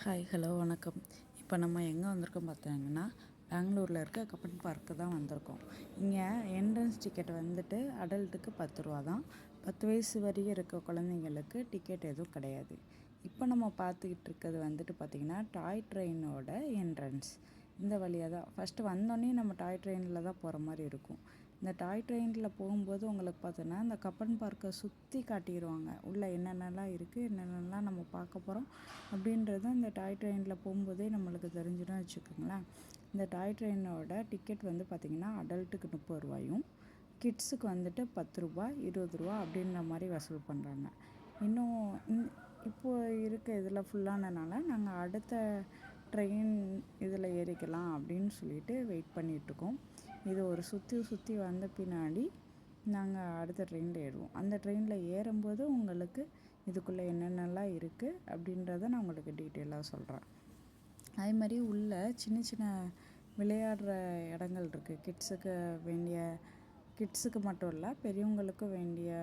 Hi hello வணக்கம். இப்போ நம்ம எங்கே வந்திருக்கோம் பார்த்தீங்கன்னா, பெங்களூரில் இருக்க கப்பன் பார்க்கு தான் வந்திருக்கோம். இங்கே என்ட்ரன்ஸ் டிக்கெட் வந்துட்டு அடல்ட்டுக்கு 10 ரூபா தான். 10 வயசு வரையும் இருக்க குழந்தைங்களுக்கு டிக்கெட் எதுவும் கிடையாது. இப்போ நம்ம பார்த்துக்கிட்டு இருக்கிறது வந்துட்டு பார்த்திங்கன்னா டாய் ட்ரெயினோட என்ட்ரன்ஸ். இந்த வழியாக தான் ஃபஸ்ட்டு வந்தோடனே நம்ம டாய் ட்ரெயினில் தான் போகிற மாதிரி இருக்கும். இந்த டாய் ட்ரெயினில் போகும்போது உங்களுக்கு பார்த்தோன்னா இந்த கப்பன் பார்க்கை சுற்றி காட்டிடுவாங்க. உள்ளே என்னென்னலாம் இருக்குது, என்னென்னலாம் நம்ம பார்க்க போகிறோம் அப்படின்றது இந்த டாய் ட்ரெயினில் போகும்போதே நம்மளுக்கு தெரிஞ்சிடும் வச்சுக்கோங்களேன். இந்த டாய் ட்ரெயினோட டிக்கெட் வந்து பார்த்திங்கன்னா அடல்ட்டுக்கு 30 ரூபாயும், கிட்ஸுக்கு வந்துட்டு 10 ரூபா 20 ரூபா அப்படின்ற மாதிரி வசூல் பண்ணுறாங்க. இன்னும் இப்போது இருக்க இதில் ஃபுல்லானனால நாங்கள் அடுத்த ட்ரெயின் இதில் ஏறிக்கலாம் அப்படின்னு சொல்லிட்டு வெயிட் பண்ணிகிட்ருக்கோம். இது ஒரு சுற்றி வந்த பின்னாடி நாங்கள் அடுத்த ட்ரெயினில் ஏறுவோம். அந்த ட்ரெயினில் ஏறும்போது உங்களுக்கு இதுக்குள்ளே என்னென்னலாம் இருக்குது அப்படின்றத நான் உங்களுக்கு டீட்டெயிலாக சொல்கிறேன். அதே மாதிரி உள்ளே சின்ன சின்ன விளையாடுற இடங்கள் இருக்குது. கிட்ஸுக்கு மட்டும் இல்லை, பெரியவங்களுக்கும் வேண்டிய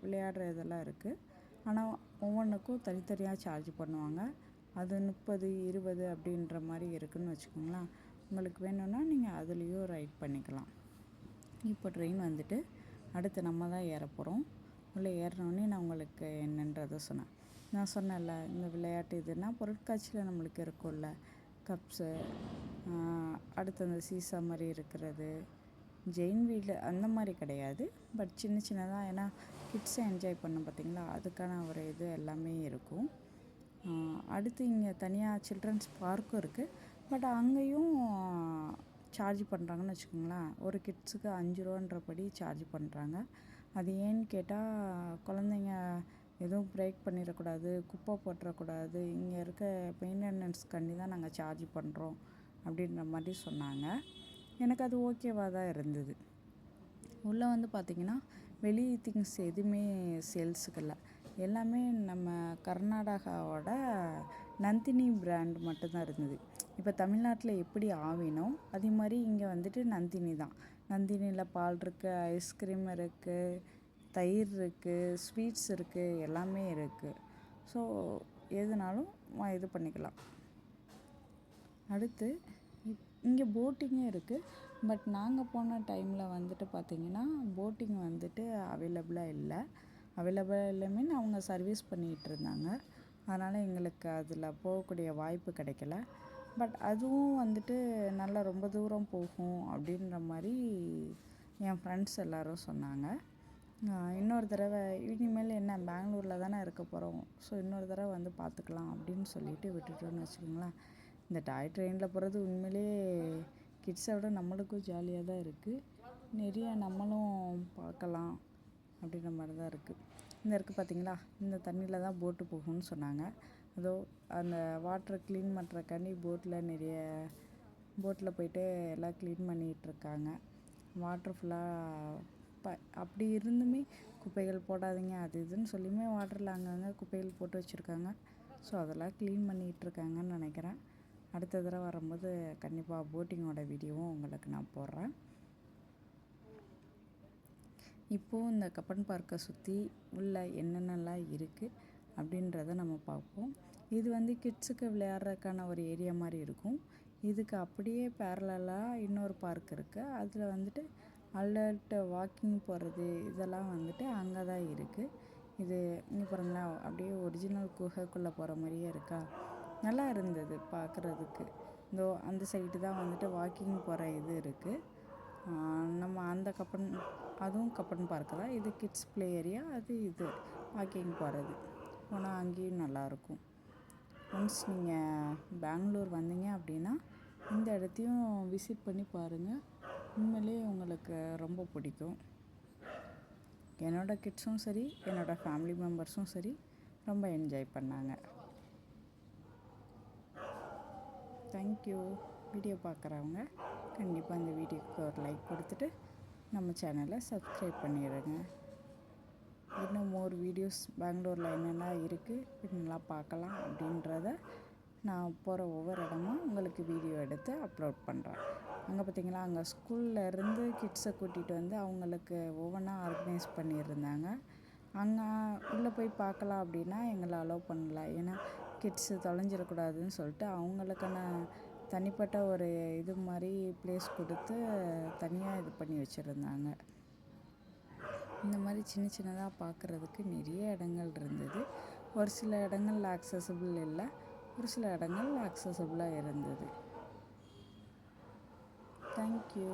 விளையாடுற இதெல்லாம் இருக்குது. ஆனால் ஒவ்வொன்றுக்கும் தனித்தனியாக சார்ஜ் பண்ணுவாங்க. அது 30 20 அப்படின்ற மாதிரி இருக்குதுன்னு வச்சுக்கோங்களேன். உங்களுக்கு வேணும்னா நீங்கள் அதுலேயும் ரைட் பண்ணிக்கலாம். இப்போ ட்ரெயின் வந்துட்டு அடுத்து நம்ம தான் ஏற போகிறோம். உள்ளே ஏறினோடனே நான் உங்களுக்கு என்னன்றதை சொன்னேன். நான் சொன்னேன்ல, இந்த விளையாட்டு இதுனா பொருட்காட்சியில் நம்மளுக்கு இருக்கும்ல, கப்ஸு, அடுத்து அந்த சீசா மாதிரி இருக்கிறது, ஜெயின் வீல் அந்த மாதிரி கிடையாது. பட் சின்ன சின்னதாக, ஏன்னா கிட்ஸை என்ஜாய் பண்ண பார்த்திங்களா, அதுக்கான ஒரு இது எல்லாமே இருக்கும். அடுத்து இங்கே தனியாக சில்ட்ரன்ஸ் பார்க்கும் இருக்குது. பட் அங்கேயும் சார்ஜ் பண்ணுறாங்கன்னு வச்சுக்கோங்களேன். ஒரு கிட்ஸுக்கு 5 ரூபான்றபடி சார்ஜ் பண்ணுறாங்க. அது ஏன்னு கேட்டால், குழந்தைங்க எதுவும் பிரேக் பண்ணிடக்கூடாது, குப்பை போட்டுறக்கூடாது, இங்கே இருக்க மெயின்டெனன்ஸ்க்காண்டி தான் நாங்கள் சார்ஜ் பண்ணுறோம் அப்படின்ற மாதிரி சொன்னாங்க. எனக்கு அது ஓகேவாக தான் இருந்தது. உள்ளே வந்து பார்த்திங்கன்னா வெளி திங்ஸ் எதுவுமே சேல்ஸுக்கு இல்லை. எல்லாமே நம்ம கர்நாடகாவோட நந்தினி பிராண்ட் மட்டும்தான் இருந்தது. இப்போ தமிழ்நாட்டில் எப்படி ஆவினோ அதே மாதிரி இங்கே வந்துட்டு நந்தினி தான். நந்தினியில் பால் இருக்குது, ஐஸ்கிரீம் இருக்குது, தயிர் இருக்குது, ஸ்வீட்ஸ் இருக்குது, எல்லாமே இருக்குது. ஸோ எதுனாலும் இது பண்ணிக்கலாம். அடுத்து இங்கே போட்டிங்கே இருக்குது. பட் நாங்கள் போன டைமில் வந்துட்டு பார்த்திங்கன்னா போட்டிங் வந்துட்டு அவைலபிளாக இல்லை. மீன் அவங்க சர்வீஸ் பண்ணிகிட்டு இருந்தாங்க. அதனால் எங்களுக்கு அதில் போகக்கூடிய வாய்ப்பு கிடைக்கல. பட் அதுவும் வந்துட்டு நல்லா ரொம்ப தூரம் போகும் அப்படின்ற மாதிரி என் ஃப்ரெண்ட்ஸ் எல்லோரும் சொன்னாங்க. இன்னொரு தடவை இனிமேல் என்ன, பெங்களூரில் தானே இருக்க போகிறோம், ஸோ இன்னொரு தடவை வந்து பார்த்துக்கலாம் அப்படின்னு சொல்லிட்டு விட்டுட்டோன்னு வச்சுக்கோங்களேன். இந்த டாய் ட்ரெயினில் போகிறது உண்மையிலே கிட்ஸை விட நம்மளுக்கும் ஜாலியாக தான் இருக்குது. நிறைய நம்மளும் பார்க்கலாம் அப்படின்ற மாதிரி தான் இருக்குது. இந்த இருக்குது பார்த்திங்களா, இந்த தண்ணியில் தான் போட்டு போகும்னு சொன்னாங்க. அதோ அந்த வாட்டரை க்ளீன் பண்ணுறக்காண்டி போட்டில் போய்ட்டு எல்லாம் க்ளீன் பண்ணிகிட்ருக்காங்க. வாட்ரு ஃபுல்லாக அப்படி இருந்துமே குப்பைகள் போடாதீங்க அது இதுன்னு சொல்லியுமே வாட்டரில் அங்கங்கே குப்பைகள் போட்டு வச்சுருக்காங்க. ஸோ அதெல்லாம் க்ளீன் பண்ணிகிட்ருக்காங்கன்னு நினைக்கிறேன். அடுத்த தடவை வரும்போது கண்டிப்பாக போட்டிங்கோட வீடியோவும் உங்களுக்கு நான் போடுறேன். இப்போது இந்த கப்பன் பார்க்கை சுற்றி உள்ள என்னென்னலாம் இருக்குது அப்படின்றத நம்ம பார்ப்போம். இது வந்து கிட்ஸுக்கு விளையாடுறதுக்கான ஒரு ஏரியா மாதிரி இருக்கும். இதுக்கு அப்படியே பேரலாக இன்னொரு பார்க் இருக்குது. அதில் வந்துட்டு அலர்ட் வாக்கிங் போகிறது இதெல்லாம் வந்துட்டு அங்கே தான் இருக்குது. இது இங்கே பாருங்களா, அப்படியே ஒரிஜினல் குகைக்குள்ளே போகிற மாதிரியே இருக்கா. நல்லா இருந்தது பார்க்குறதுக்கு. அந்த சைடு தான் வந்துட்டு வாக்கிங் போகிற இது இருக்குது. நம்ம அந்த அதுவும் கப்பன் பார்க்கு தான். இது கிட்ஸ் ப்ளே ஏரியா, அது இது வாக்கிங் போகிறது. போனால் அங்கேயும் நல்லாயிருக்கும். ஒன்ஸ் நீங்கள் பெங்களூர் வந்தீங்க அப்படின்னா இந்த இடத்தையும் விசிட் பண்ணி பாருங்கள். உண்மையிலே உங்களுக்கு ரொம்ப பிடிக்கும். என்னோடய கிட்ஸும் சரி, என்னோடய ஃபேமிலி மெம்பர்ஸும் சரி ரொம்ப என்ஜாய் பண்ணாங்க. தேங்க்யூ. வீடியோ பார்க்குறவங்க கண்டிப்பாக இந்த வீடியோக்கு ஒரு லைக் கொடுத்துட்டு நம்ம சேனலை சப்ஸ்கிரைப் பண்ணிடுங்க. இன்னும் மோர் வீடியோஸ் பெங்களூரில் என்னென்ன இருக்குது, என்னெல்லாம் பார்க்கலாம் அப்படின்றத நான் போகிற ஒவ்வொரு இடமும் உங்களுக்கு வீடியோ எடுத்து அப்லோட் பண்ணுறேன். அங்கே பார்த்திங்களா, அங்கே ஸ்கூல்லேருந்து கிட்ஸை கூட்டிகிட்டு வந்து அவங்களுக்கு ஒவ்வொன்றா ஆர்கனைஸ் பண்ணியிருந்தாங்க. அங்கே உள்ளே போய் பார்க்கலாம் அப்படின்னா எங்களை அலோவ் பண்ணல. ஏன்னா கிட்ஸு தொலைஞ்சிடக்கூடாதுன்னு சொல்லிட்டு அவங்களுக்கான தனிப்பட்ட ஒரு இது மாதிரி ப்ளேஸ் கொடுத்து தனியாக இது பண்ணி வச்சுருந்தாங்க. இந்த மாதிரி சின்ன சின்னதாக பார்க்குறதுக்கு நிறைய இடங்கள் இருந்தது. ஒரு சில இடங்கள்ல அக்சஸபிள் இல்லை, ஒரு சில இடங்கள் அக்சஸபிளாக இருந்தது. தேங்க்யூ.